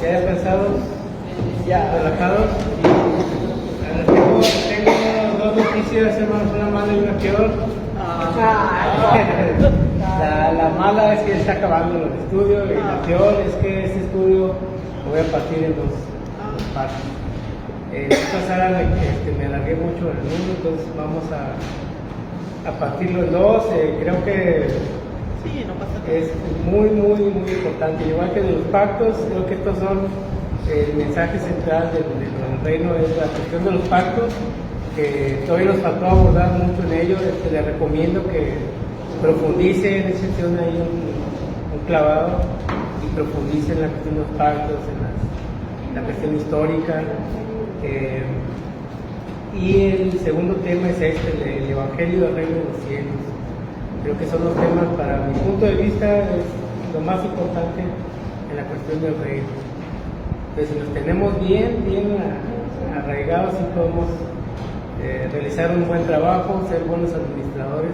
¿Ya descansados? Ya. ¿Relajados? Tengo dos noticias, hermanos, una mala y una peor. La mala es que está acabando el estudio y la peor es que este estudio lo voy a partir en dos partes. Pasara que me alargué mucho en el mundo, entonces vamos a partirlo en dos. Creo que Sí, no pasa nada. es muy importante. Igual que de los pactos, creo que estos son el mensaje central del reino, es la cuestión de los pactos, que todavía nos faltó abordar mucho en ello. Les recomiendo que profundice en esa sección ahí un clavado y profundice en la cuestión de los pactos, en la cuestión histórica. Y el segundo tema es el Evangelio del Reino de los Cielos. Creo que son los temas, para mi punto de vista, es lo más importante en la cuestión del reino. Entonces, si nos tenemos bien arraigados, sí podemos realizar un buen trabajo, ser buenos administradores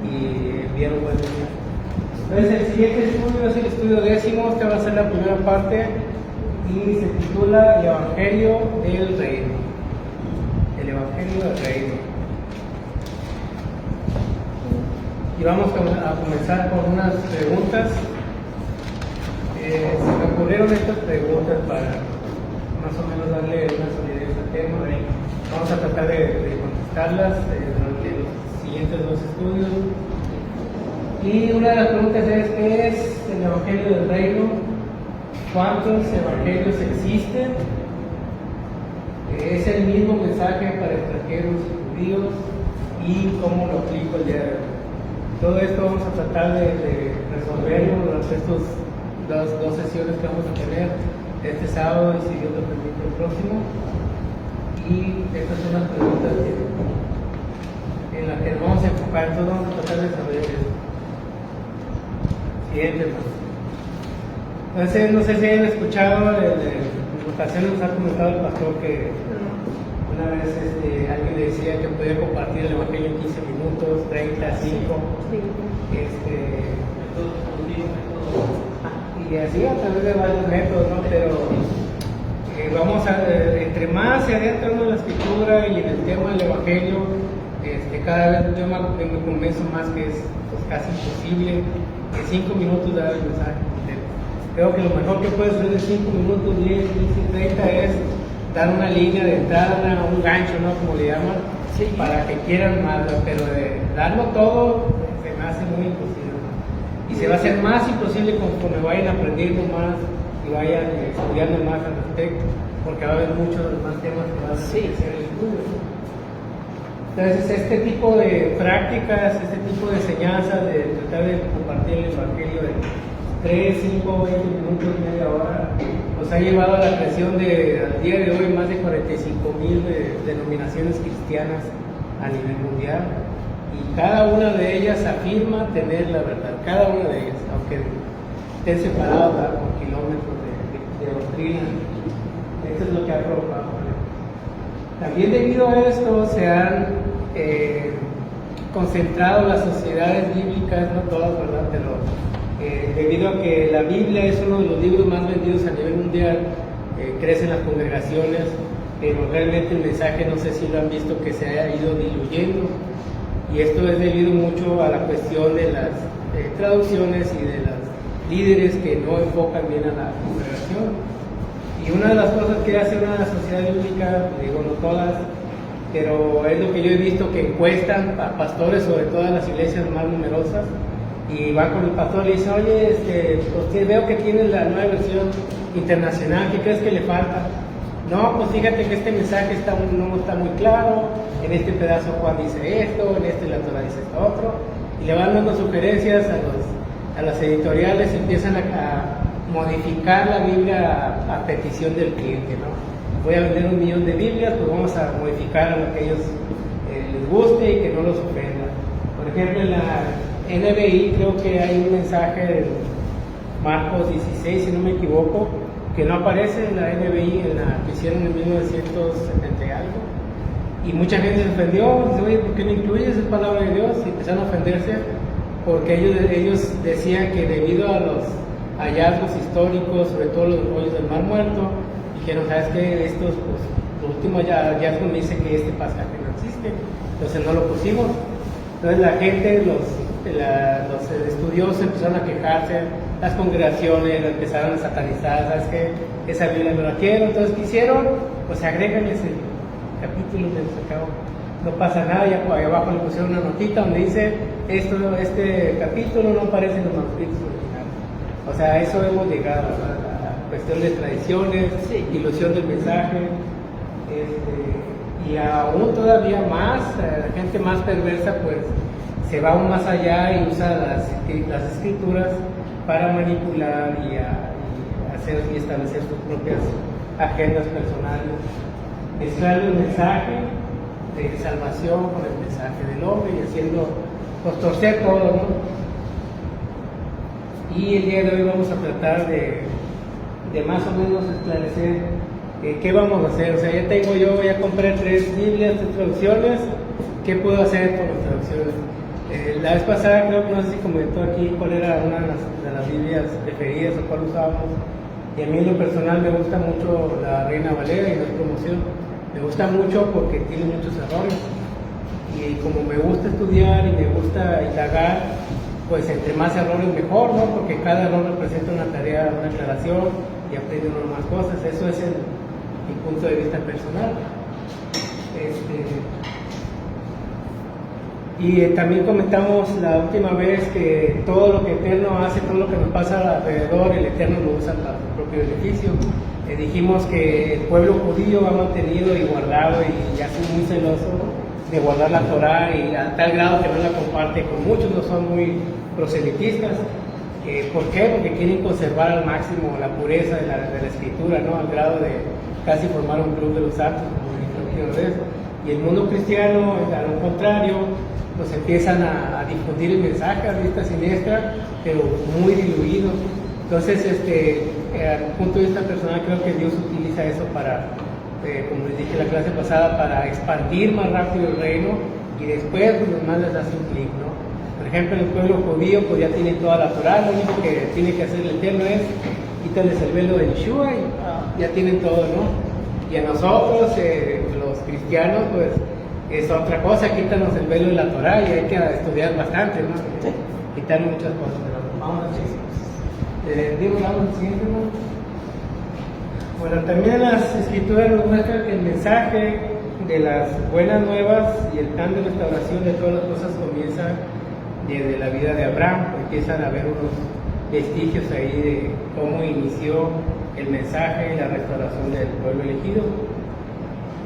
y enviar un buen mensaje. Entonces, el siguiente estudio es el estudio 10º. Esta va a ser la primera parte y se titula El Evangelio del Reino. El Evangelio del Reino. Y vamos a comenzar con unas preguntas. Se me ocurrieron estas preguntas para más o menos darle una solidez al tema. Vamos a tratar de contestarlas durante los siguientes dos estudios. Y una de las preguntas es: ¿qué es el Evangelio del Reino? ¿Cuántos evangelios existen? ¿Es el mismo mensaje para extranjeros y judíos? ¿Y cómo lo aplico el día de hoy? Todo esto vamos a tratar de resolverlo durante estas dos sesiones que vamos a tener este sábado y, si Dios lo permite, el próximo. Y estas son las preguntas en las que nos vamos a enfocar. Entonces vamos a tratar de desarrollar eso. Siguiente, hermano. Entonces, no sé si hayan escuchado, en ocasiones nos ha comentado el pastor que una vez alguien le decía que podía compartir el Evangelio en 15 minutos, 30, 5. Y así a través de varios métodos, ¿no? Pero vamos entre más se adentra uno en la escritura y en el tema del Evangelio, cada vez yo me convenzo más que es casi imposible en 5 minutos dar el mensaje completo. Creo que lo mejor que puedes hacer en 5 minutos, 10, 15, 30 es dar una línea de entrada, un gancho, ¿no? Como le llaman, sí, para que quieran más, pero de darlo todo se me hace muy imposible, ¿no? Y se va a hacer más imposible conforme vayan aprendiendo más y vayan estudiando más al respecto, porque va a haber muchos más temas que van a hacer el estudio. Entonces, este tipo de prácticas, este tipo de enseñanzas, de tratar de compartir el Evangelio de 3, 5, 20 minutos, media hora, nos ha llevado a la creación al día de hoy, más de 45,000 denominaciones cristianas a nivel mundial, y cada una de ellas afirma tener la verdad, cada una de ellas, aunque estén separadas por kilómetros de doctrina. Esto es lo que ha provocado. También debido a esto se han concentrado las sociedades bíblicas, no todas, ¿verdad? Pero debido a que la Biblia es uno de los libros más vendidos a nivel mundial, crecen las congregaciones, pero realmente el mensaje, no sé si lo han visto, que se ha ido diluyendo, y esto es debido mucho a la cuestión de las traducciones y de los líderes que no enfocan bien a la congregación. Y una de las cosas que hace una sociedad bíblica, digo no todas, pero es lo que yo he visto, que encuestan a pastores, sobre todas las iglesias más numerosas, y van con el pastor y le dicen: oye, pues veo que tienes la nueva versión internacional, ¿qué crees que le falta? No, pues fíjate que este mensaje no está muy claro, en este pedazo Juan dice esto, en este la Torah dice esto otro, y le van dando sugerencias a las editoriales, empiezan a modificar la Biblia a petición del cliente, ¿no? Voy a vender 1,000,000 de Biblias, pues vamos a modificar a lo que a ellos les guste y que no los ofenda. Por ejemplo, en la NBI creo que hay un mensaje de Marcos 16, si no me equivoco, que no aparece en la NBI, en la que hicieron en 1970 y algo. Y mucha gente se ofendió, dice: oye, ¿por qué no incluyes esa palabra de Dios? Y empezaron a ofenderse porque ellos decían que debido a hallazgos históricos, sobre todo los rollos del Mar Muerto, y dijeron, ¿sabes qué? Estos, pues, los últimos hallazgos me dicen que este pasaje no existe, entonces no lo pusimos. Entonces la gente, los estudiosos empezaron a quejarse, las congregaciones empezaron a satanizar, ¿sabes qué? Esa Biblia no la quiero. Entonces, ¿qué hicieron? Pues agregan ese capítulo de sacado. No pasa nada, ya ahí abajo le pusieron una notita donde dice, este capítulo no aparece en los manuscritos originales. O sea, eso hemos llegado, ¿verdad? A cuestión de tradiciones, sí, ilusión del mensaje, y aún todavía más, la gente más perversa pues se va aún más allá y usa las escrituras para manipular y hacer y establecer sus propias agendas personales, mezclando el mensaje de salvación con el mensaje del hombre y haciendo, pues, torcer todo, ¿no? Y el día de hoy vamos a tratar de más o menos esclarecer qué vamos a hacer. O sea, ya compré 3 Biblias, 3 traducciones. ¿Qué puedo hacer con las traducciones? La vez pasada creo que no sé si comentó aquí cuál era una de las Biblias preferidas o cuál usábamos. Y a mí en lo personal me gusta mucho la Reina Valera y no es promoción. Me gusta mucho porque tiene muchos errores. Y como me gusta estudiar y me gusta indagar, pues entre más errores mejor, ¿no? Porque cada error representa una tarea, una aclaración y aprende uno más cosas. Eso es mi punto de vista personal. Y también comentamos la última vez que todo lo que Eterno hace, todo lo que nos pasa alrededor, el Eterno lo usa para su propio beneficio. Dijimos que el pueblo judío ha mantenido y guardado y ya es muy celoso de guardar la Torah, y a tal grado que no la comparte con muchos, no son muy proselitistas. ¿Por qué? Porque quieren conservar al máximo la pureza de la escritura, ¿no? Al grado de casi formar un club de los santos, como dijo el eso. Y el mundo cristiano, a lo contrario, pues empiezan a difundir el mensaje a vista siniestra, pero muy diluido. Entonces, desde el punto de vista personal, creo que Dios utiliza eso para, como les dije en la clase pasada, para expandir más rápido el reino, y después pues, los demás les hace un clic, ¿no? Por ejemplo, el pueblo judío pues ya tiene toda la Torah, lo único que tiene que hacer el Eterno es quitarles el velo de Yeshua y ya tienen todo, ¿no? Y a nosotros, los cristianos, pues es otra cosa, quítanos el velo de la Torah y hay que estudiar bastante, ¿no? Sí. Quitar muchas cosas, pero vamos a ver. Vamos al siguiente, ¿no? Bueno, también las escrituras nos muestran que el mensaje de las buenas nuevas y el plan de restauración de todas las cosas comienza desde la vida de Abraham. Empiezan a haber unos vestigios ahí de cómo inició el mensaje y la restauración del pueblo elegido,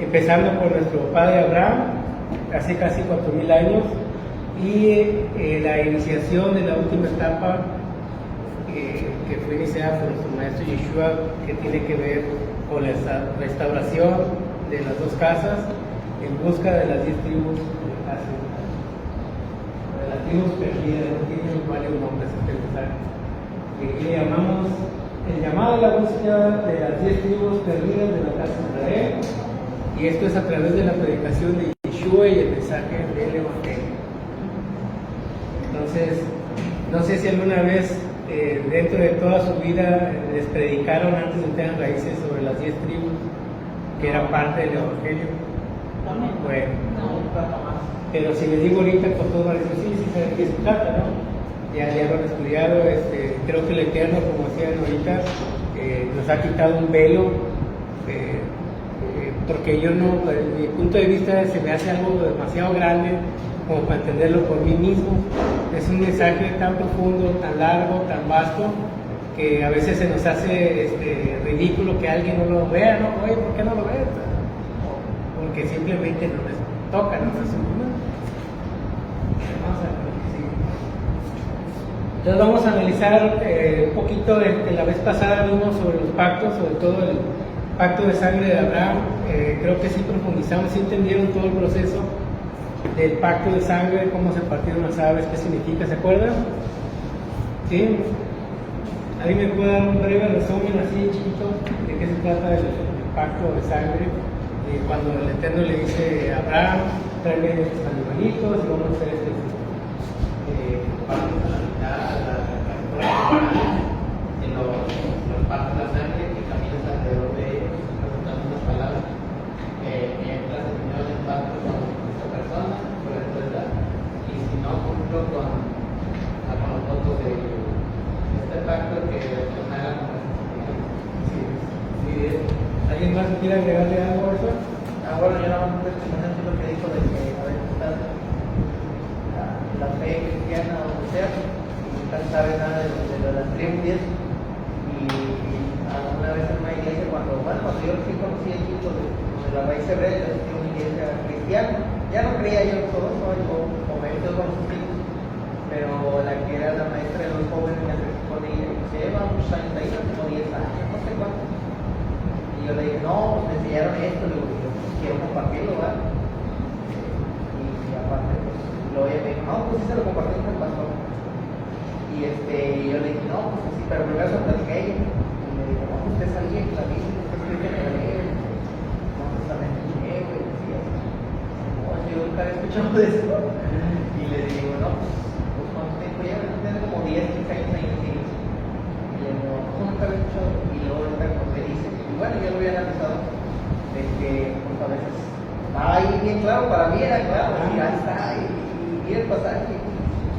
empezando por nuestro padre Abraham hace casi 4,000 años, y la iniciación de la última etapa que fue iniciada por nuestro maestro Yeshua, que tiene que ver con la restauración de las 2 casas en busca de las 10 tribus de las tribus perdidas. No tiene varios nombres este mensaje, que le llamamos el llamado a la búsqueda de las 10 tribus perdidas de la casa de Israel, y esto es a través de la predicación de Yeshua y el mensaje del Evangelio. Entonces, no sé si alguna vez dentro de toda su vida les predicaron antes de tener raíces sobre las 10 tribus, que eran parte del Evangelio. Bueno, pero si les digo ahorita, pues todos van a decir, sí, saben de qué se trata, ¿no? Ya lo han estudiado. Creo que el Eterno, como decían ahorita, nos ha quitado un velo, porque yo no, desde mi punto de vista, se me hace algo demasiado grande como para entenderlo por mí mismo. Es un mensaje tan profundo, tan largo, tan vasto, que a veces se nos hace ridículo que alguien no lo vea, ¿no? Oye, ¿por qué no lo ves? Porque simplemente no les toca, no es un problema. Entonces vamos a analizar un poquito de la vez pasada vimos sobre los pactos, sobre todo el pacto de sangre de Abraham. Creo que sí profundizamos, sí entendieron todo el proceso del pacto de sangre, cómo se partieron las aves, qué significa, ¿se acuerdan? ¿Sí? ¿Alguien me puede dar un breve resumen así chiquito de qué se trata el pacto de sangre? Cuando el Eterno le dice a Abraham, tráeme estos animalitos y vamos a hacer vamos a la mitad, el ¿César quiere agregarle algo a eso? Bueno, yo nada más estoy lo que dijo de que a veces está la fe cristiana o lo que sea, y nunca sabe nada de las triunfas. Y una vez en una iglesia, cuando yo sí conocí el tipo de la raíz hebrea, de una iglesia cristiana, ya no creía yo en todo eso, yo comenté con los hijos, pero la que era la maestra de los jóvenes me acerqué con ella y se lleva muchos años ahí, como 10 años, no sé cuánto. Y yo le dije, no, me enseñaron esto, le digo, yo quiero compartirlo, ¿verdad? Y aparte, pues, luego ella me dijo, no, pues sí se lo compartí con el pastor. Y yo le dije, no, pues sí, pero primero se lo platiqué a ella. Y le dije, no, usted salía en la Biblia, usted escribe en el leer, no, justamente en el y decía, no, yo nunca había escuchado de eso. Y le digo, no, pues ¿cuánto tiempo lleva? Tiene como 10, 15 años ahí en la iglesia. Y le digo, no, nunca había escuchado. Y luego ahorita me dice, y bueno, yo lo había analizado, de que pues a veces estaba ahí bien claro, para mí era claro, y ahí está, y el pasaje.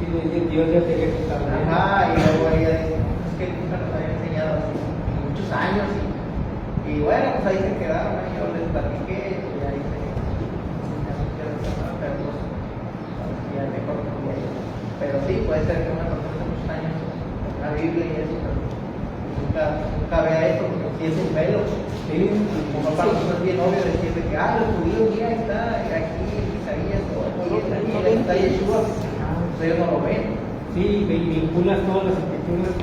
Sí, Dios ya te había quitado. Y luego ella dice, es que nunca nos había enseñado así, muchos años, y bueno, pues ahí se quedaron, ¿no? Yo les platiqué, y ahí se pero pues, ya mejor que ella. Pero sí, puede ser que una persona de muchos años, la Biblia y eso, pero nunca vea esto, porque si es un velo, Sí, como para nosotros es bien obvio decir de que, lo judío ya está aquí en Isaías, o aquí está Yeshua, ustedes no lo ven. sí, vinculas todas las escrituras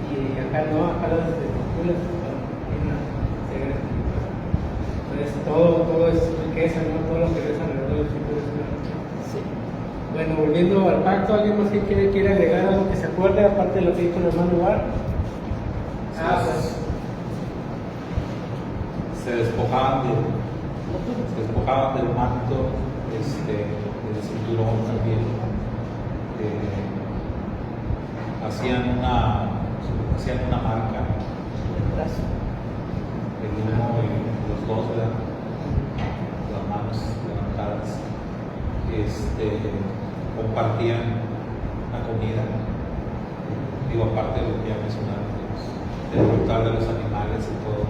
y acá no, acá las desvinculas en una sagrada escritura. Entonces todo es riqueza, ¿no? Todo lo que ves alrededor de la escritura es una riqueza. Sí. Bueno, volviendo al pacto, ¿alguien más que quiere agregar algo que se acuerde, aparte de lo que dijo el hermano Bar? Pues, se despojaban del manto, del cinturón también. Hacían una marca, el uno y los dos, ¿verdad? Las manos levantadas. Compartían la comida, aparte de lo que ya mencionaron, del altar de los animales y todo,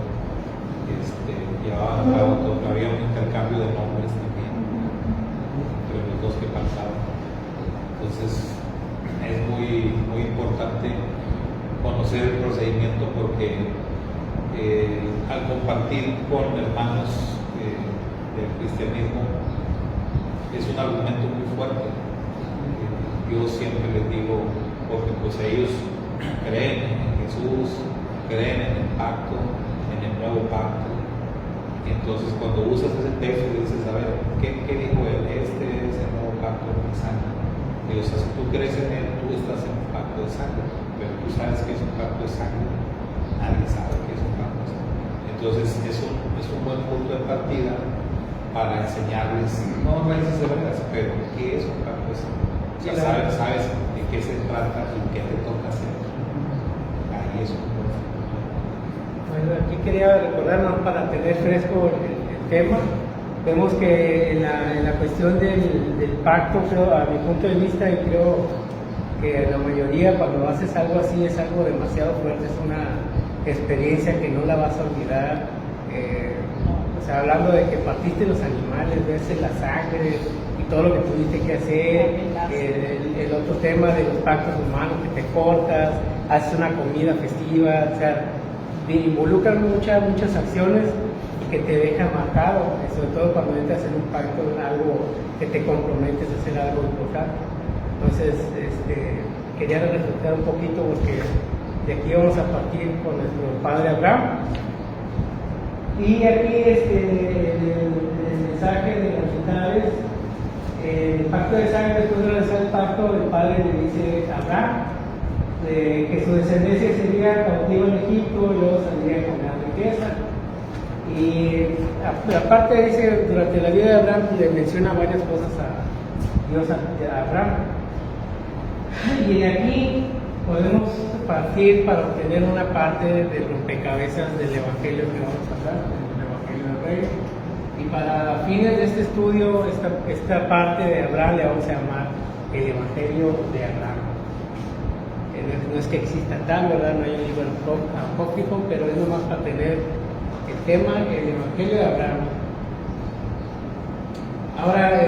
llevaban a cabo todo, había un intercambio de nombres también entre los dos que pasaban. Entonces es muy, muy importante conocer el procedimiento, porque al compartir con hermanos del cristianismo es un argumento muy fuerte. Yo siempre les digo, porque pues ellos creen en Jesús, creen en el pacto, en el nuevo pacto. Y entonces cuando usas ese texto dices, a ver, ¿qué dijo él? Este es el nuevo pacto de mi sangre. Y o sea, si tú crees en él, tú estás en un pacto de sangre, pero tú sabes que es un pacto de sangre. Nadie sabe que es un pacto de sangre. Entonces es un buen punto de partida para enseñarles, no raíces de veras, pero qué es un pacto de sangre. O sea, sabes de qué se trata y qué te toca hacer. Ahí es un buen. Bueno, aquí quería recordarnos para tener fresco el tema. Vemos que en la cuestión del pacto, creo, a mi punto de vista, y creo que la mayoría cuando haces algo así es algo demasiado fuerte, es una experiencia que no la vas a olvidar. O sea, hablando de que partiste los animales, ves la sangre y todo lo que tuviste que hacer, el otro tema de los pactos humanos, que te cortas, haces una comida festiva, o sea, involucran muchas acciones que te dejan marcado, sobre todo cuando entras en un pacto, en algo que te comprometes a hacer algo importante. Entonces, quería reflejar un poquito, porque de aquí vamos a partir con nuestro padre Abraham. Y aquí el mensaje de las mitades, el pacto de sangre, después de realizar el pacto, el padre le dice a Abraham que su descendencia sería cautiva en Egipto y luego saldría con gran riqueza. Y aparte dice, durante la vida de Abraham le menciona varias cosas a Dios, a Abraham. Y de aquí podemos partir para obtener una parte del rompecabezas del Evangelio que vamos a hablar, del Evangelio del Rey. Y para fines de este estudio, esta parte de Abraham le vamos a llamar el Evangelio de Abraham. No es que exista tal, ¿verdad? No hay un libro apócrifo, pero es nomás para tener el tema, el Evangelio de Abraham. Ahora,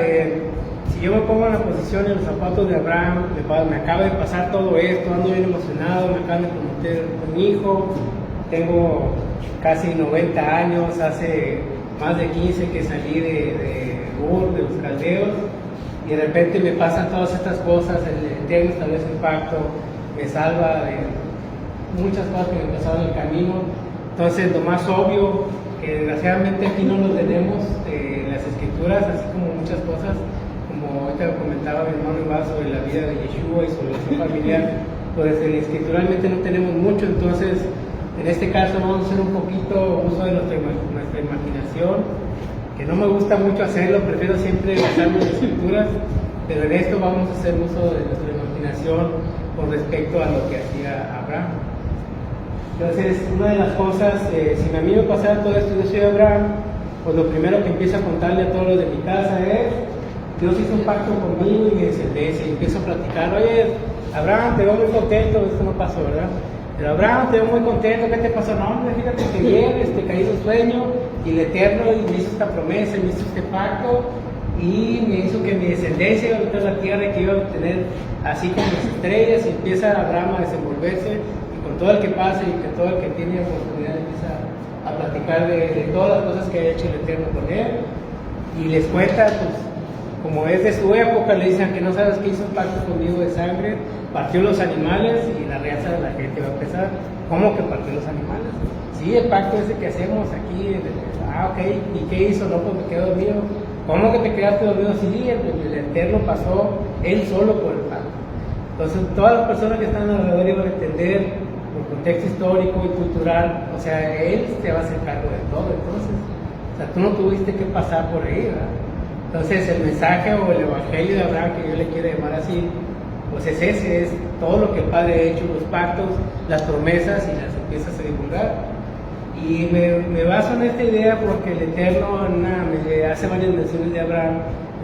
si yo me pongo en la posición en los zapatos de Abraham, me acaba de pasar todo esto, ando bien emocionado, me acaban de prometer un hijo, tengo casi 90 años, hace más de 15 que salí de Ur, de los caldeos, y de repente me pasan todas estas cosas, el Eterno establece un pacto, me salva de muchas cosas que me pasaron en el camino. Entonces, lo más obvio, que desgraciadamente aquí no lo tenemos, las escrituras, así como muchas cosas, como ahorita comentaba mi hermano Iván sobre la vida de Yeshua y sobre su familia, pues escrituralmente no tenemos mucho. Entonces, en este caso vamos a hacer un poquito uso de nuestra imaginación, que no me gusta mucho hacerlo, prefiero siempre basarme en las escrituras, pero en esto vamos a hacer uso de nuestra imaginación con respecto a lo que hacía Abraham. Entonces, una de las cosas, si a mí me pasara todo esto, yo soy Abraham, pues lo primero que empiezo a contarle a todos los de mi casa es: Dios hizo un pacto conmigo y mi descendencia, y empiezo a platicar. Oye, Abraham, te veo muy contento, esto no pasó, ¿verdad? Pero Abraham, te veo muy contento, ¿qué te pasó? No, hombre, fíjate que ayer te caí de sueño y el Eterno me hizo esta promesa, me hizo este pacto y me hizo que mi descendencia iba a habitar la tierra y que iba a tener así como las estrellas. Y empieza Abraham a desenvolverse, y con todo el que pasa y que todo el que tiene oportunidad empieza a platicar de todas las cosas que ha hecho el Eterno con él, y les cuenta, pues, como es de su época, le dicen que no sabes que hizo un pacto conmigo de sangre, partió los animales, y la reacción de la gente va a empezar: ¿cómo que partió los animales? Sí, el pacto ese que hacemos aquí, ok, ¿y qué hizo? No, pues me quedo dormido. ¿Cómo que te quedaste dormido? Sí, el Eterno pasó él solo por el pacto. Entonces, todas las personas que están alrededor iban a entender por contexto histórico y cultural, o sea, él se va a hacer cargo de todo. Entonces, o sea, tú no tuviste que pasar por ahí, ¿verdad? Entonces, el mensaje o el Evangelio de Abraham, que yo le quiero llamar así, pues es ese, es todo lo que el Padre ha hecho, los pactos, las promesas, y las empiezas a divulgar. Y me baso en esta idea porque el Eterno me hace varias menciones de Abraham.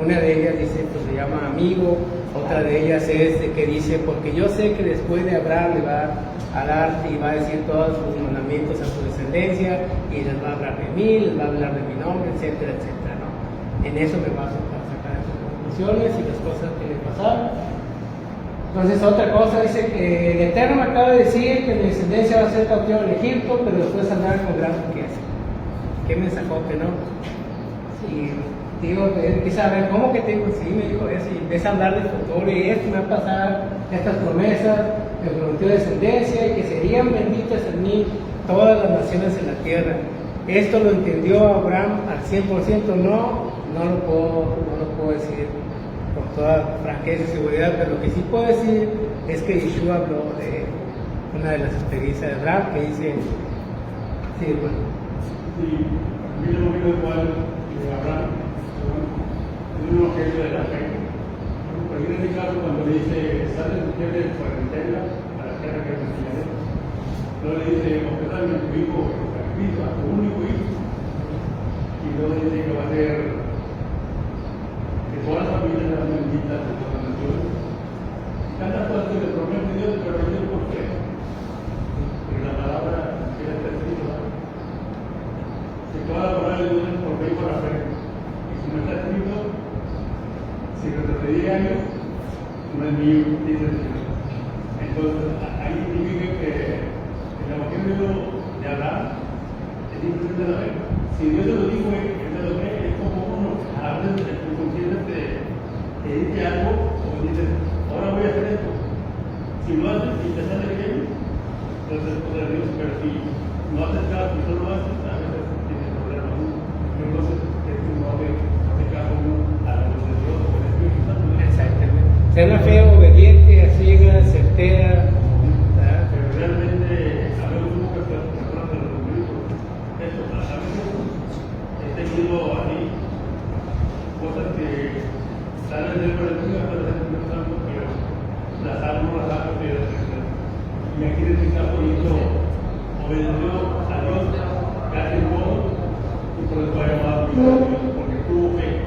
Una de ellas dice, pues se llama amigo. Otra de ellas es de que dice: porque yo sé que después de Abraham le va a dar y va a decir todos sus mandamientos a su descendencia, y les va a hablar de mí, les va a hablar de mi nombre, etcétera, etcétera, ¿no? En eso me baso para sacar esas conclusiones y las cosas que le pasaron. Entonces, otra cosa dice que el Eterno me acaba de decir que mi descendencia va a ser cautivo en Egipto, pero después andar con gran riqueza. ¿Qué me sacó que no? Y digo, empieza a ver, ¿cómo que te digo? Sí, me dijo eso, y empieza a hablar del futuro, y esto me va a pasar, estas promesas, me prometió descendencia, y que serían benditas en mí todas las naciones en la tierra. Esto lo entendió Abraham al 100%, no lo puedo decir con toda franqueza y seguridad, pero lo que sí puedo decir es que Yeshua habló de una de las experiencias de Abraham, que dice, sí, bueno. Sí, a mí lo único igual de Abraham es un objeto de la fe. Pero en este caso, cuando le dice: sale tu tierra de cuarentena a la tierra que te enseñaré, no le dice: ofrézame a tu hijo, a tu único hijo. Y luego dice que va a ser que todas las familias serán benditas de todas las naciones. Tantas cosas que le promete Dios, pero no por qué. Porque la palabra queda escrito. Si toda la palabra de Dios es por fe y por la fe, y si no está escrito, si retrocedí años, no es mío, dice el Señor. Entonces, ahí significa que el Evangelio de Abraham es diferente de la fe. Si Dios se lo dijo, él se lo cree. Es como uno, a veces el consciente te dice algo, o dices: ahora voy a hacer esto. Si lo haces y te sale bien, entonces es poder de Dios. Pero si no haces caso y solo lo haces, a veces tienes problemas. Entonces, es un no de caso a la luz de Dios o del Espíritu Santo. Exactamente. Ser una fe obediente, ciega, certera. Pero realmente, habemos muchas personas de los libros. Esto, a veces he tenido así cosas que salen del colectivo, pero las hago, pero y aquí en este caso hizo, obedeció a Dios casi en todo, y por eso ha llamado a Dios, porque tuvo fe.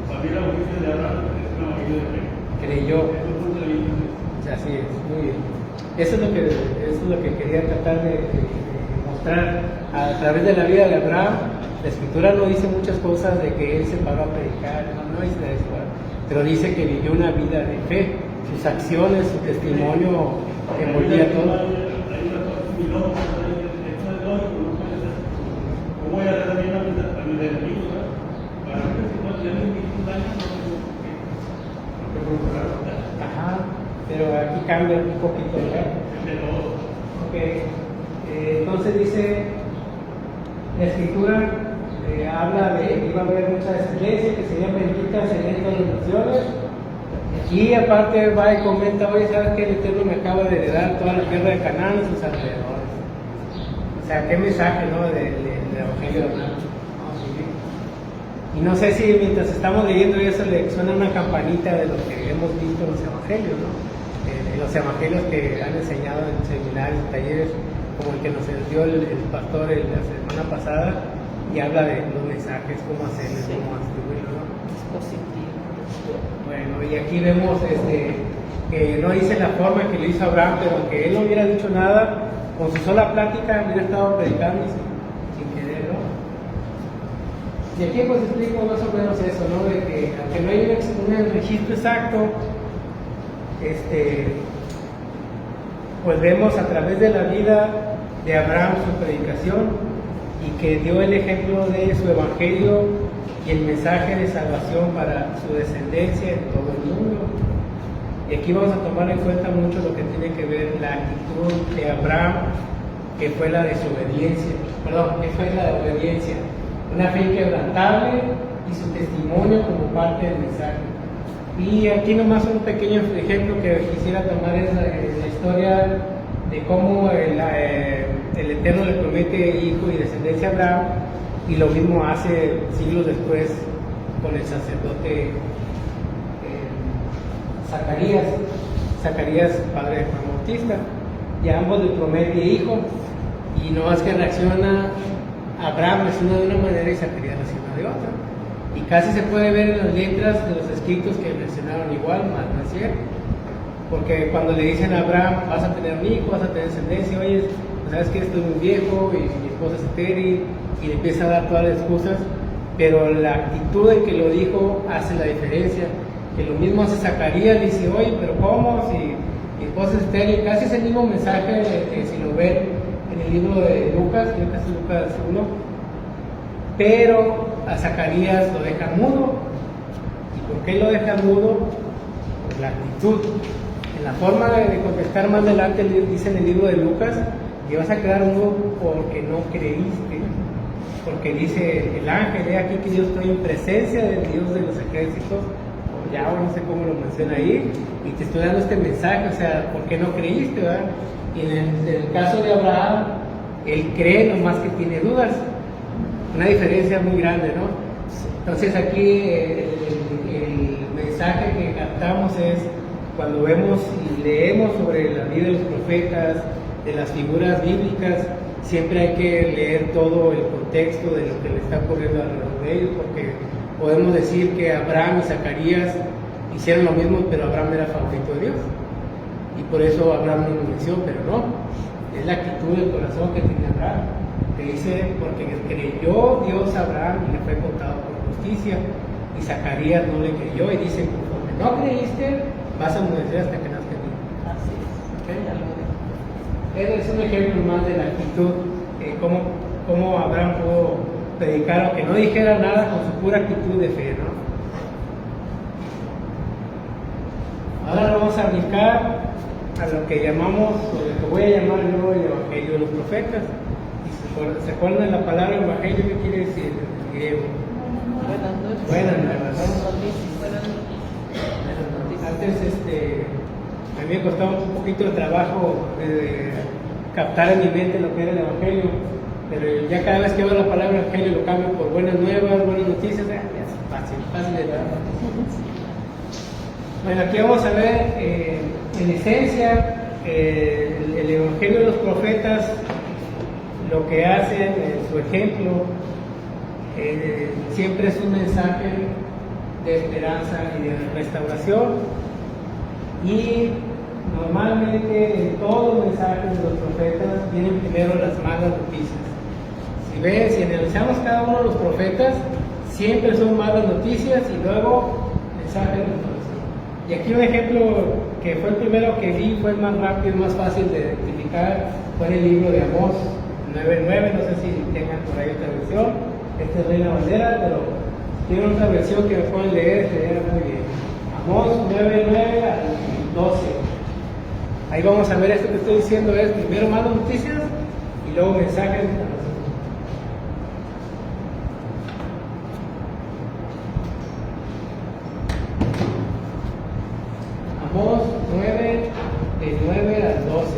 Para mí la justicia de Abraham es una mayoría de fe. Creyó. Es un punto de vista. Así es, muy bien. Eso es lo que quería tratar de mostrar a través de la vida de Abraham. La escritura no dice muchas cosas de que él se paró a predicar, no dice eso, ¿verdad? Pero dice que vivió una vida de fe, sus acciones, su testimonio envolvía todo. ¿Cómo voy a hacer también a mis enemigos? Para que si no tienen ningún daño, no. Ajá, pero aquí cambia un poquito, ¿verdad? Ok, entonces dice la escritura, habla de que iba a haber mucha descendencia, que serían benditas en todas las naciones. Y aparte va y comenta, oye, ¿sabes qué? El Eterno me acaba de heredar toda la tierra de Canaán y sus alrededores. O sea, qué mensaje, ¿no? Del Evangelio de Abraham. Y no sé si mientras estamos leyendo eso le suena una campanita de lo que hemos visto en los evangelios, ¿no? Los evangelios que han enseñado en seminarios, talleres, como el que nos dio el pastor la semana pasada, y habla de los mensajes, cómo hacerlo, cómo distribuirlo, ¿no? Bueno, y aquí vemos que no dice la forma que lo hizo Abraham, pero aunque él no hubiera dicho nada, con su sola plática hubiera estado predicando sin querer, ¿no? Y aquí pues explico más o menos eso, ¿no? De que aunque no hay un registro exacto, pues vemos a través de la vida de Abraham su predicación y que dio el ejemplo de su evangelio y el mensaje de salvación para su descendencia en todo el mundo. Y aquí vamos a tomar en cuenta mucho lo que tiene que ver la actitud de Abraham, que fue la desobediencia, que fue la obediencia, una fe inquebrantable y su testimonio como parte del mensaje. Y aquí nomás un pequeño ejemplo que quisiera tomar es la historia de cómo el Eterno le promete hijo y descendencia a Abraham, y lo mismo hace siglos después con el sacerdote Zacarías, padre de Juan Bautista, y a ambos le promete hijo, y no más que reacciona Abraham reacciona de una manera y Zacarías reacciona de otra. Y casi se puede ver en las letras de los escritos que reaccionaron igual, más no es cierto. Porque cuando le dicen a Abraham, vas a tener un hijo, vas a tener descendencia, oye, pues sabes que estoy muy viejo y mi esposa es estéril, y le empieza a dar todas las excusas, pero la actitud en que lo dijo hace la diferencia. Que lo mismo hace Zacarías, dice, oye, pero ¿cómo? Si mi esposa es estéril, casi es el mismo mensaje que si lo ven en el libro de Lucas, creo que es Lucas 1, pero a Zacarías lo deja mudo. ¿Y por qué lo deja mudo? Por la actitud. En la forma de contestar más adelante dice en el libro de Lucas que vas a quedar mudo porque no creíste, porque dice el ángel, he aquí que yo estoy en presencia del Dios de los ejércitos, o Yahweh, no sé cómo lo menciona ahí, y te estoy dando este mensaje, o sea, ¿por qué no creíste, verdad? Y en el caso de Abraham, él cree, nomás que tiene dudas, una diferencia muy grande, ¿no? Entonces aquí el mensaje que captamos es cuando vemos y leemos sobre la vida de los profetas, de las figuras bíblicas, siempre hay que leer todo el contexto de lo que le está ocurriendo alrededor de ellos, porque podemos decir que Abraham y Zacarías hicieron lo mismo, pero Abraham era favorito de Dios, y por eso Abraham no lo mencionó, pero no, es la actitud del corazón que tiene Abraham, que dice, porque creyó Dios a Abraham y le fue contado por justicia, y Zacarías no le creyó, y dice, conforme no creíste, vas a obedecer hasta que nazca el hijo. Así es. ¿Okay? Es un ejemplo más de la actitud, cómo Abraham pudo predicar, aunque no dijera nada, con su pura actitud de fe, ¿no? Ahora vamos a brincar a lo que llamamos, o lo que voy a llamar yo el Evangelio de los profetas. ¿Se acuerdan de la palabra Evangelio? ¿Qué quiere decir en griego? Buenas noches. Buenas nuevas, ¿no? Buenas noches. Antes, a mí me costaba un poquito de trabajo captar en mi mente lo que era el Evangelio, pero ya cada vez que veo la palabra Evangelio lo cambio por buenas nuevas, buenas noticias, ya es fácil de dar. Bueno, aquí vamos a ver en esencia el Evangelio de los profetas, lo que hacen, su ejemplo, siempre es un mensaje de esperanza y de restauración, y Normalmente en todos los mensajes de los profetas vienen primero las malas noticias. Si analizamos cada uno de los profetas, siempre son malas noticias y luego mensajes de restauración. Y aquí un ejemplo que fue el primero que vi, fue el más rápido, más fácil de identificar, fue en el libro de Amós 9:9, no sé si tengan por ahí otra versión. Esta es Reina Valera, pero si tienen otra versión que me pueden leer, sería muy bien. Amós 9:9 al 12. Ahí vamos a ver esto que estoy diciendo, es primero malas noticias y luego mensajes de restauración. Amós 9, del 9 al 12.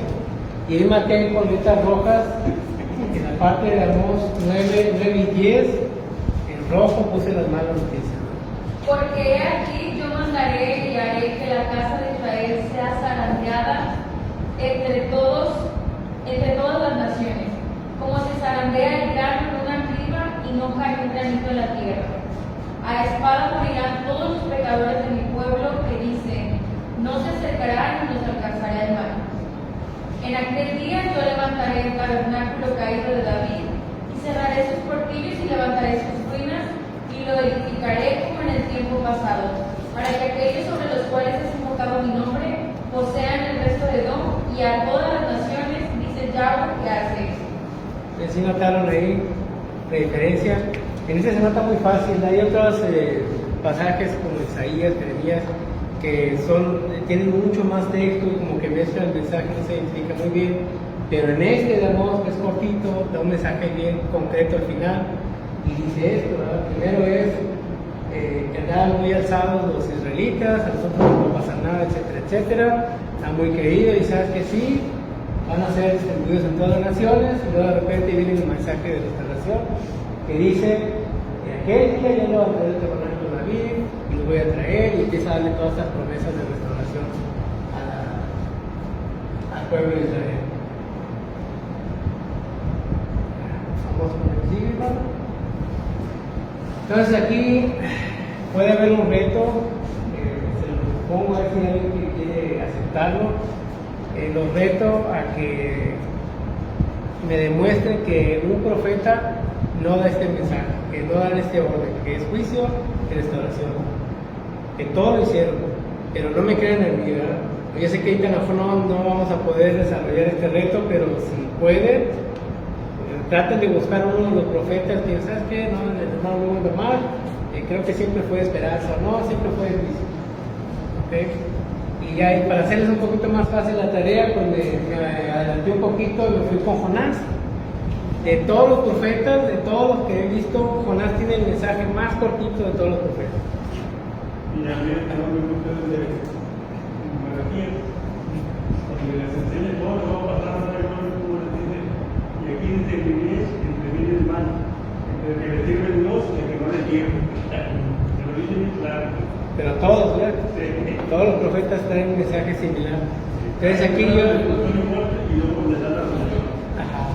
Y ahí marqué con letras rojas, en la parte de Amós 9 y 10, en rojo puse las malas noticias. Porque he aquí yo mandaré y haré que la casa de Israel sea zarandeada entre todas las naciones, como se zarandea el grano en una criba y no cae un granito en la tierra. A espada morirán todos los pecadores de mi pueblo que dicen, no se acercará ni nos alcanzará el mal. En aquel día yo levantaré el tabernáculo caído de David y cerraré sus portillos y levantaré sus ruinas y lo edificaré como en el tiempo pasado, para que aquellos sobre los cuales es invocado mi nombre posean el resto de Edom y a todas las naciones, dice Yahweh, que hace esto. ¿Sí notaron ahí la diferencia? En este se nota muy fácil. Hay otros pasajes como Isaías, Jeremías, que tienen mucho más texto y como que mezclan el mensaje, no se identifica muy bien. Pero en este de Amós, que es cortito, da un mensaje bien concreto al final y dice esto, ¿verdad? Primero es que andaban muy alzados los israelitas, a nosotros no pasa nada, etcétera, etcétera. Están muy creídos y sabes que sí, van a ser distribuidos en todas las naciones. Y luego de repente viene el mensaje de restauración que dice: en aquel día yo levantaré el tabernáculo de David y lo voy a traer, y empieza a darle todas estas promesas de restauración al pueblo de Israel. Vamos con el siglo. Entonces aquí puede haber un reto, se lo pongo a ver si hay alguien que quiere aceptarlo. Los reto a que me demuestren que un profeta no da este mensaje, que no da este orden, que es juicio y restauración. Que todo lo hicieron, pero no me crean en mí, ¿verdad? Yo sé que ahorita no vamos a poder desarrollar este reto, pero si pueden, traten de buscar uno de los profetas que, ¿sabes qué? No, el hermano muy normal, creo que siempre fue esperanza, no, siempre fue juicio. ¿Okay? Y ya, para hacerles un poquito más fácil la tarea, pues me adelanté un poquito y me fui con Jonás. De todos los profetas, de todos los que he visto, Jonás tiene el mensaje más cortito de todos los profetas. Y también tengo que muchos de Malaquías, donde les enseña cómo lo va a pasar a los hermanos, como les dice, y aquí dice que entre mí es mal, entre el que le sirve Dios y el que no le sirve. Se lo dice bien claro. Pero todos, ¿verdad? Sí. Todos los profetas traen un mensaje similar. Entonces aquí yo... Y luego les da la solución. Ajá.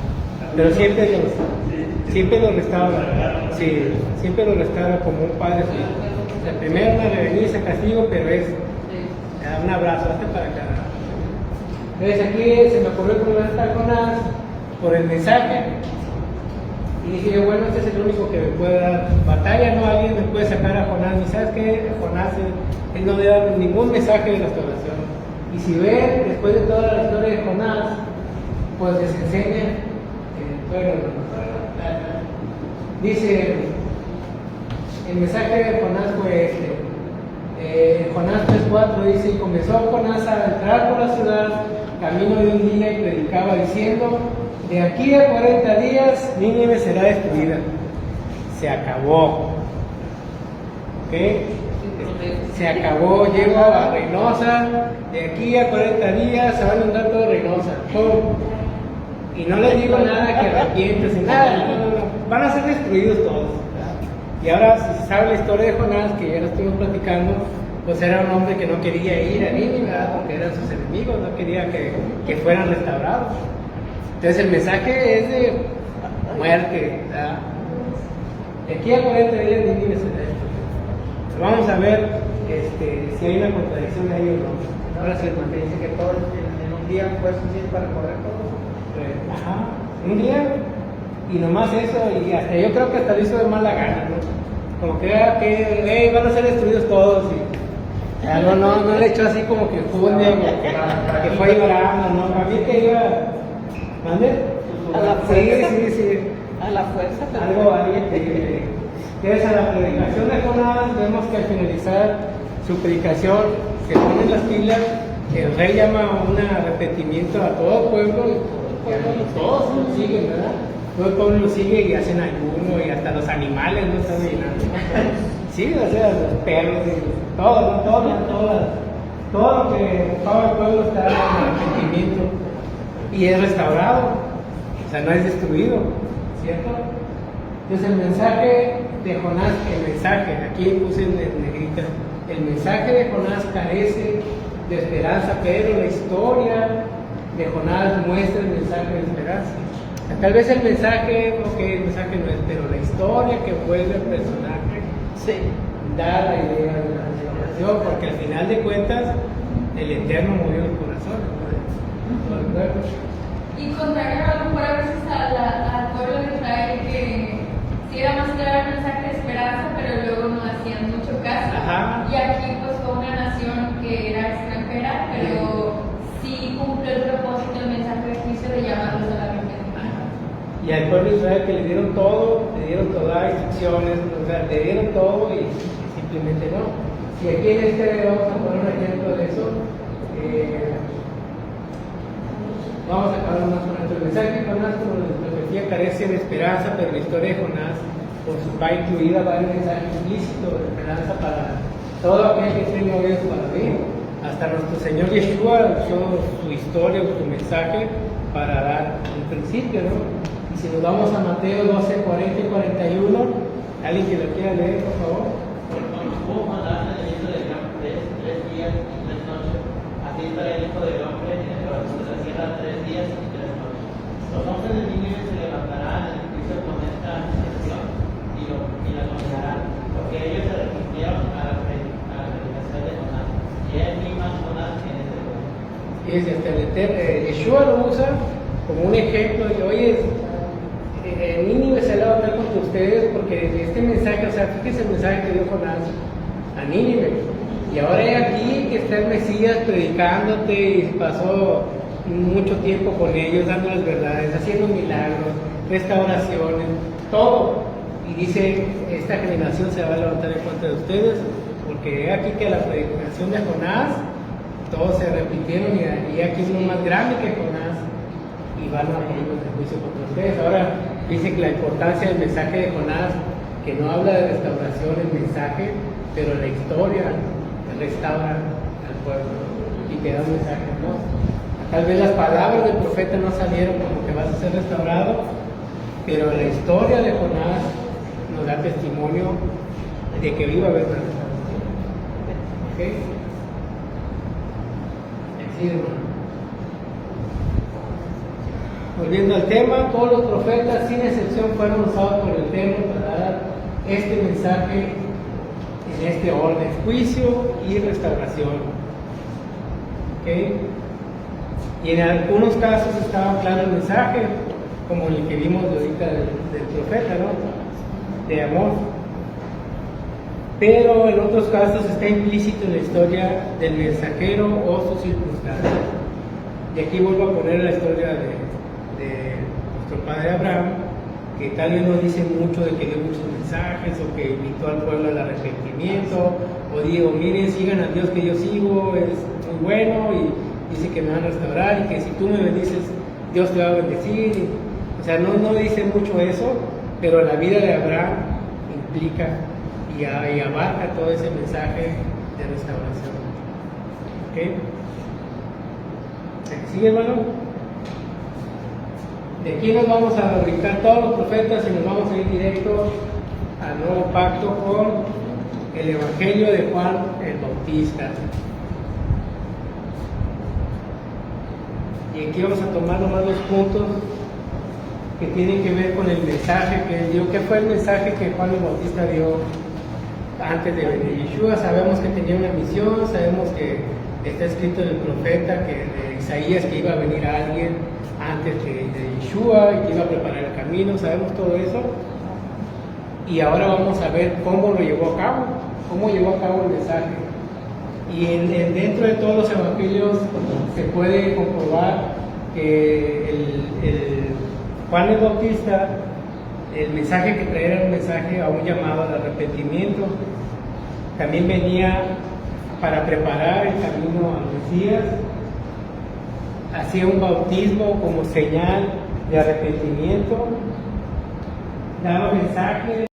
Pero siempre lo restaura. Sí, siempre lo restaura como un padre. Sí. O sea, primero una reverencia, castigo, pero es un abrazo, hazte para acá. Entonces aquí se me ocurrió preguntar a Jonás por el mensaje. Y dije yo, bueno, este es el único que me puede dar batalla, ¿no? Alguien me puede sacar a Jonás. Y sabes que Jonás, él no le da ningún mensaje de restauración. Y si ven, después de toda la historia de Jonás, pues les enseña, dice, el mensaje de Jonás fue este. Jonás 3:4 dice: y comenzó Jonás a entrar por la ciudad, camino de un día, y predicaba diciendo: de aquí a 40 días Nínive será destruida. Se acabó. ¿Ok? Se acabó, llego a Reynosa, de aquí a 40 días se va a inundar todo Reynosa. ¡Pum! Y no les digo nada que arrepientes ni nada, no. Van a ser destruidos todos, ¿verdad? Y ahora, si se sabe la historia de Jonás, que ya lo estuvimos platicando, pues era un hombre que no quería ir a Nínive, ¿verdad? Porque eran sus enemigos, no quería que fueran restaurados. Entonces el mensaje es de muerte, ¿verdad? De aquí a 40 días Nínive será destruida. Vamos a ver si hay una contradicción ahí o no. Ahora sí, hermano. Dice que todo en un día fue suficiente para recorrer todo. Ajá, un día y nomás eso, y hasta yo creo que hasta lo hizo de mala gana, ¿no? Como que, van a ser destruidos todos, y no le echó así como que funde, que fue llorando, ¿no? A mí que iba, ¿mande? A la fuerza. Sí. A la fuerza. Algo que a la predicación de Jonás, vemos que al finalizar su predicación se ponen las pilas, el rey llama a un arrepentimiento a todo el pueblo, y todos lo siguen, ¿verdad? Todo el pueblo lo sigue y hacen ayuno, y hasta los animales no están llenando. Sí, o sea, los perros, y todo, ¿no? Todo lo que todo el pueblo está en arrepentimiento y es restaurado, o sea, no es destruido, ¿cierto? Entonces el mensaje de Jonás, aquí puse en negrita, el mensaje de Jonás carece de esperanza, pero la historia de Jonás muestra el mensaje de esperanza. O sea, tal vez el mensaje no es, pero la historia que vuelve el personaje da la idea de la restauración, porque al final de cuentas el Eterno movió el corazón, todo el pueblo. Y contrario a lo mejor a veces al pueblo de Israel, que sí era más claro el mensaje de esperanza, pero luego no hacían mucho caso. Ajá. Y aquí pues fue una nación que era extranjera, pero sí cumplió el propósito del mensaje de juicio de llamarlos a la arrepentimiento. Y al pueblo de Israel que le dieron todo, todas instrucciones, o sea, le dieron todo y simplemente no. Y aquí en vamos a poner un ejemplo de eso. Vamos a acabar más con esto. El mensaje de Jonás, como les repetía, carece de esperanza, pero la historia de Jonás va incluida, va el mensaje implícito de esperanza para todo aquel que tenga oídos para oír. Hasta nuestro Señor Yeshua usó su historia, su mensaje para dar un principio, ¿no? Y si nos vamos a Mateo 12, 40 y 41, alguien que lo quiera leer, por favor. Hubo Jonás en el hizo del campo 3 días y 3 noches. Así estará el Hijo del Hombre en el corazón de la tierra 3 días y 3 noches. Los hombres de Nínive se levantarán en el juicio con esta acusación y la condenarán, porque ellos se arrepintieron a la predicación de Jonás. Y él mismo Jonás en este pueblo. Y Yeshua lo usa como un ejemplo de que, oye, Nínive se va a hablar contra ustedes porque este mensaje, o sea, fíjense el mensaje que dio Jonás a Nínive. Y ahora he aquí que está el Mesías predicándote y pasó mucho tiempo con ellos, dándoles verdades, haciendo milagros, restauraciones, todo. Y dice, esta generación se va a levantar en contra de ustedes, porque he aquí que a la predicación de Jonás, todos se arrepintieron y aquí uno más grande que Jonás, y van a poner el juicio contra ustedes. Ahora dice que la importancia del mensaje de Jonás, que no habla de restauración el mensaje, pero la historia restaura al pueblo y te da un mensaje hermoso. Tal vez las palabras del profeta no salieron como que vas a ser restaurado, pero la historia de Jonás nos da testimonio de que viva a haber una restauración. ¿Ok? Así, hermano. Volviendo al tema, todos los profetas sin excepción fueron usados por el Eterno para dar este mensaje en este orden: juicio y restauración. ¿Okay? Y en algunos casos estaba claro el mensaje, como el que vimos ahorita del profeta, ¿no? De amor. Pero en otros casos está implícito en la historia del mensajero o sus circunstancias. Y aquí vuelvo a poner la historia de nuestro padre Abraham, que tal vez no dice mucho de que dio muchos mensajes o que invitó al pueblo al arrepentimiento, o digo, miren, sigan al Dios que yo sigo, es muy bueno y dice que me van a restaurar y que si tú me bendices, Dios te va a bendecir. O sea, no dice mucho eso, pero la vida de Abraham implica y abarca todo ese mensaje de restauración. ¿Ok? ¿Sigue, hermano? De aquí nos vamos a ubicar todos los profetas y nos vamos a ir directo al nuevo pacto con el Evangelio de Juan el Bautista. Y aquí vamos a tomar nomás los puntos que tienen que ver con el mensaje que él dio. ¿Qué fue el mensaje que Juan el Bautista dio antes de venir Yeshua? Sabemos que tenía una misión, sabemos que está escrito en el profeta que, de Isaías, que iba a venir alguien antes de Yeshua y que iba a preparar el camino, sabemos todo eso. Y ahora vamos a ver cómo lo llevó a cabo, cómo llevó a cabo el mensaje. Y dentro de todos los evangelios se puede comprobar que Juan el Bautista, el mensaje que traía era un mensaje a un llamado al arrepentimiento. También venía para preparar el camino al Mesías. Hacía un bautismo como señal de arrepentimiento. Daba mensajes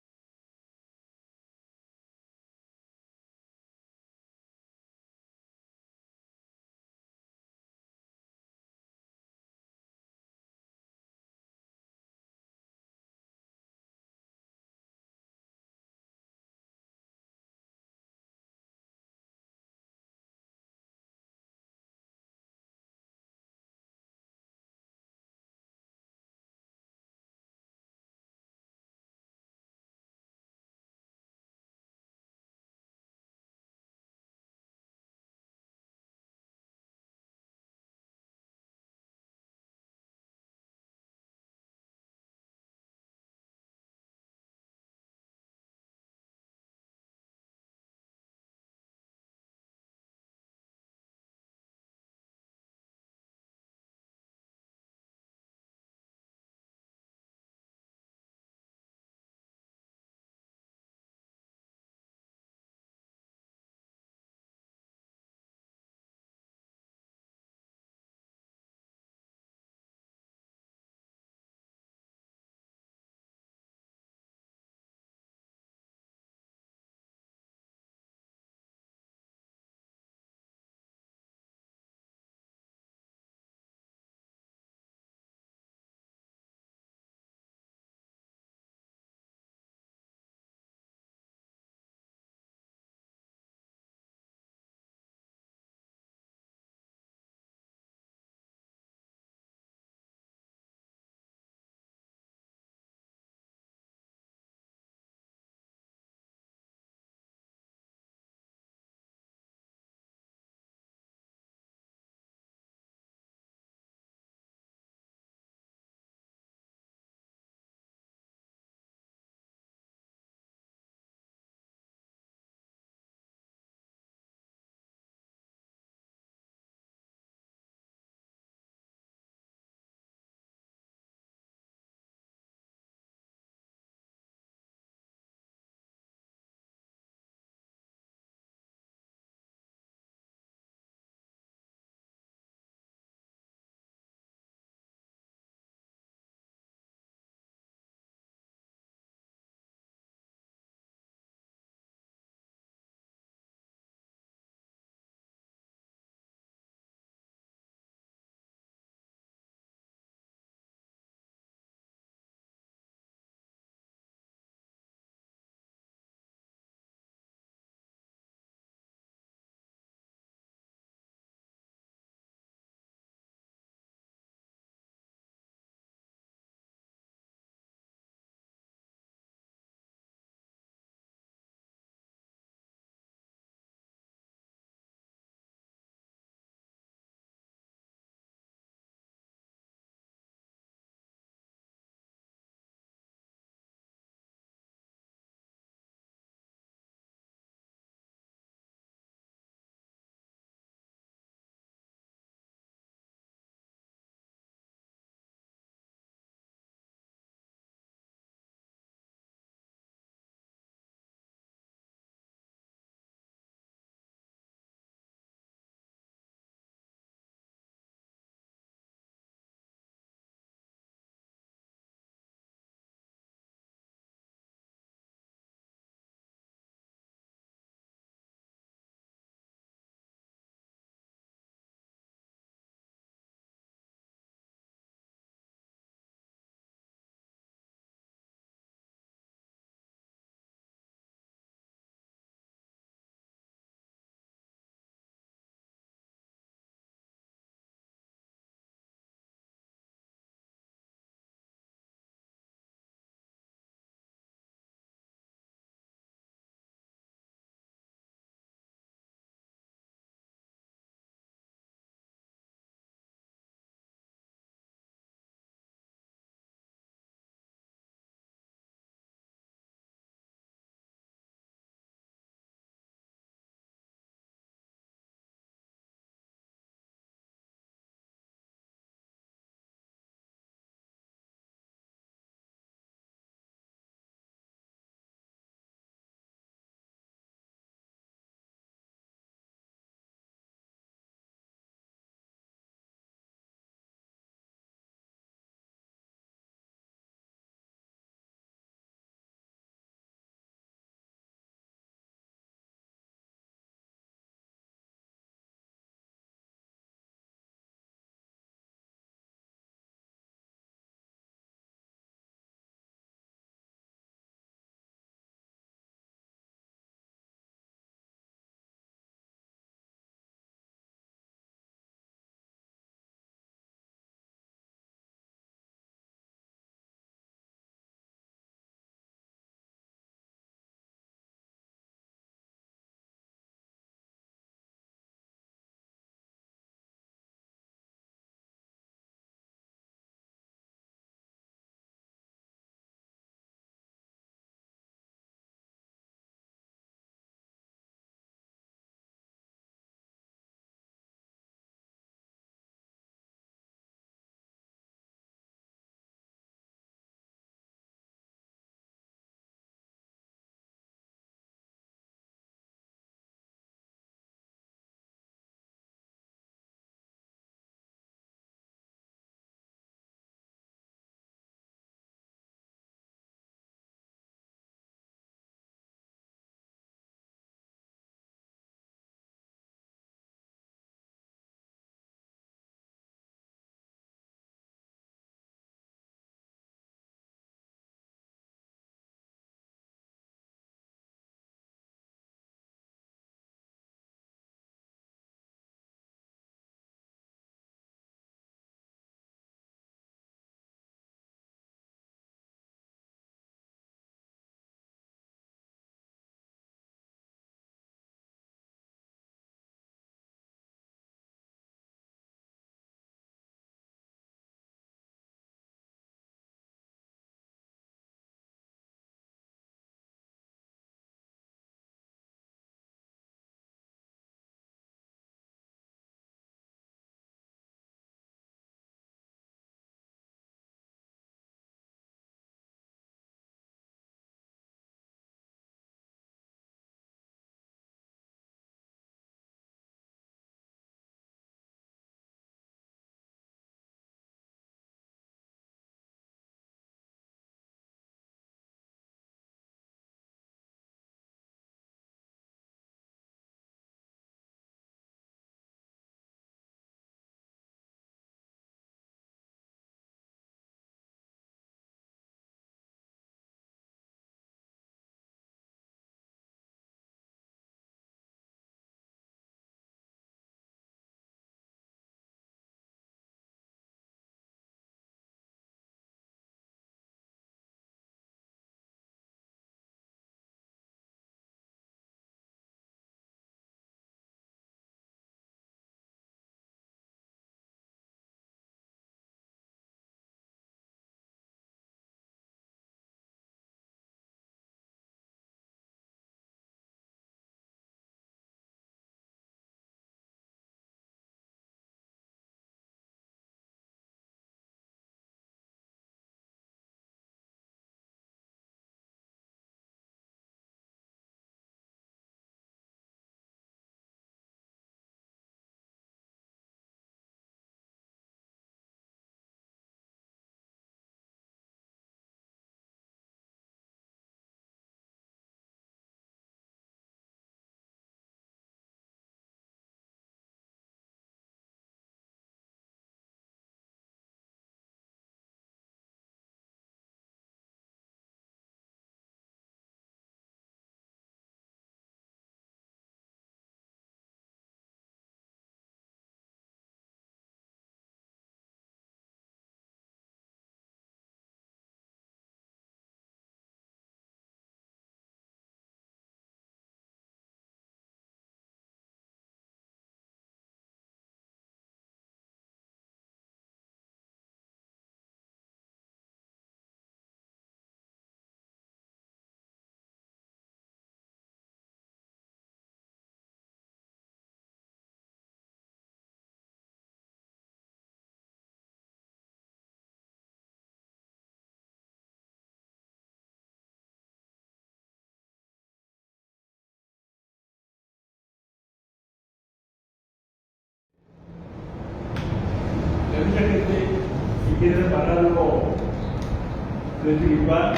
lo espiritual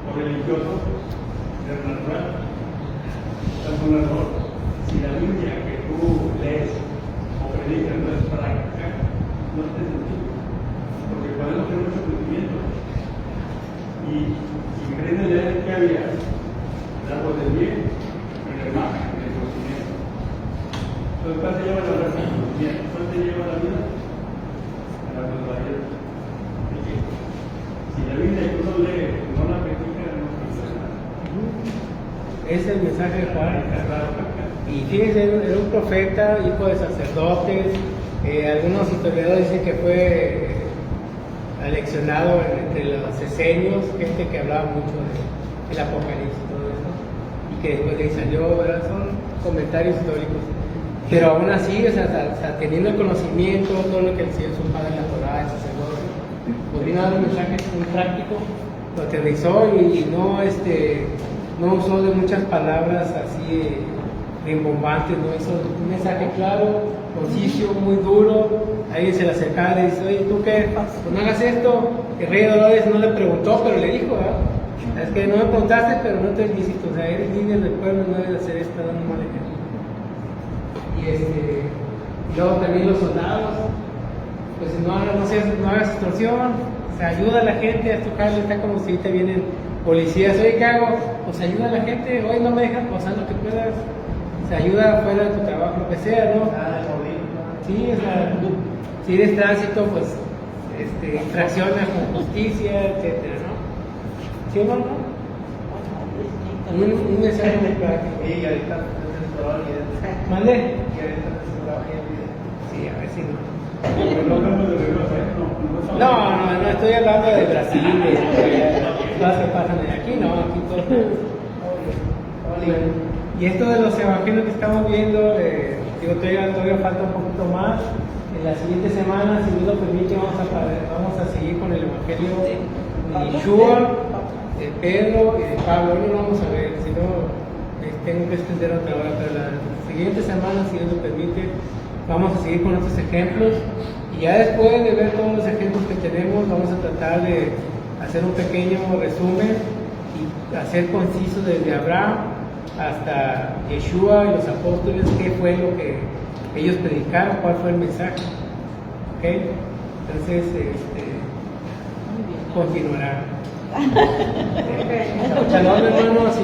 o religioso, de lo natural. Es un error. Si la Biblia que tú lees o predicas no es práctica, no te sentido. Porque podemos tener mucho conocimiento. Y si creen en leer que había el árbol del bien, en el mal, en el conocimiento. Entonces, ¿cuál te lleva la vida? ¿Cuál te lleva la vida? A la verdadera. Si la Biblia que uno lee no la practica, no funciona. Es el mensaje de Juan. Y fíjense, era un profeta, hijo de sacerdotes. Algunos historiadores dicen que fue aleccionado entre los esenios, gente que hablaba mucho del Apocalipsis y todo eso, y que después de ahí salió, ¿verdad? Son comentarios históricos. Pero aún así, o sea, teniendo el conocimiento, todo lo que el Señor, su padre, la Torah, el sacerdote, pues vino a dar un mensaje muy práctico, lo aterrizó y no usó de muchas palabras así rimbombantes, no hizo un mensaje claro, conciso, muy duro. Alguien se le acercaba y le dice, oye, ¿tú qué? Pues no hagas esto. El rey de Dolores no le preguntó, pero le dijo, ¿verdad? Es que no me preguntaste, pero no te es lícito, o sea, eres líder del pueblo, no debes hacer esto, dando mal ejemplo. Y luego también los soldados, pues no hagas extorsión, o sea, ayuda a la gente, a tocarle, está como si te vienen policías, oye, ¿qué hago? Pues ayuda a la gente, hoy no me dejan pasar lo que puedas, o sea, ayuda fuera de tu trabajo, lo que sea, ¿no? Sí, o sea, si eres tránsito, pues infracciona con justicia, etcétera, ¿no? ¿Sí, no? Un mensaje muy práctico. Y ahorita es probable. ¿Mande? Y ahorita es probable. Sí, a ver si no. No hablamos de reglas, No, estoy hablando de Brasil, de cosas que pasan aquí, no, aquí todo. Y esto de los evangelios que estamos viendo, todavía falta un poquito más. En la siguiente semana, si Dios lo permite, vamos a seguir con el evangelio de Yeshua, de Pedro y de Pablo. Hoy no lo vamos a ver, si no tengo que extender otra hora, pero la siguiente semana, si Dios lo permite, vamos a seguir con estos ejemplos. Y ya después de ver todos los ejemplos que tenemos, vamos a tratar de hacer un pequeño resumen y hacer conciso desde Abraham hasta Yeshua y los apóstoles, qué fue lo que ellos predicaron, cuál fue el mensaje. ¿Ok? Entonces, continuará. Shalom, hermanos.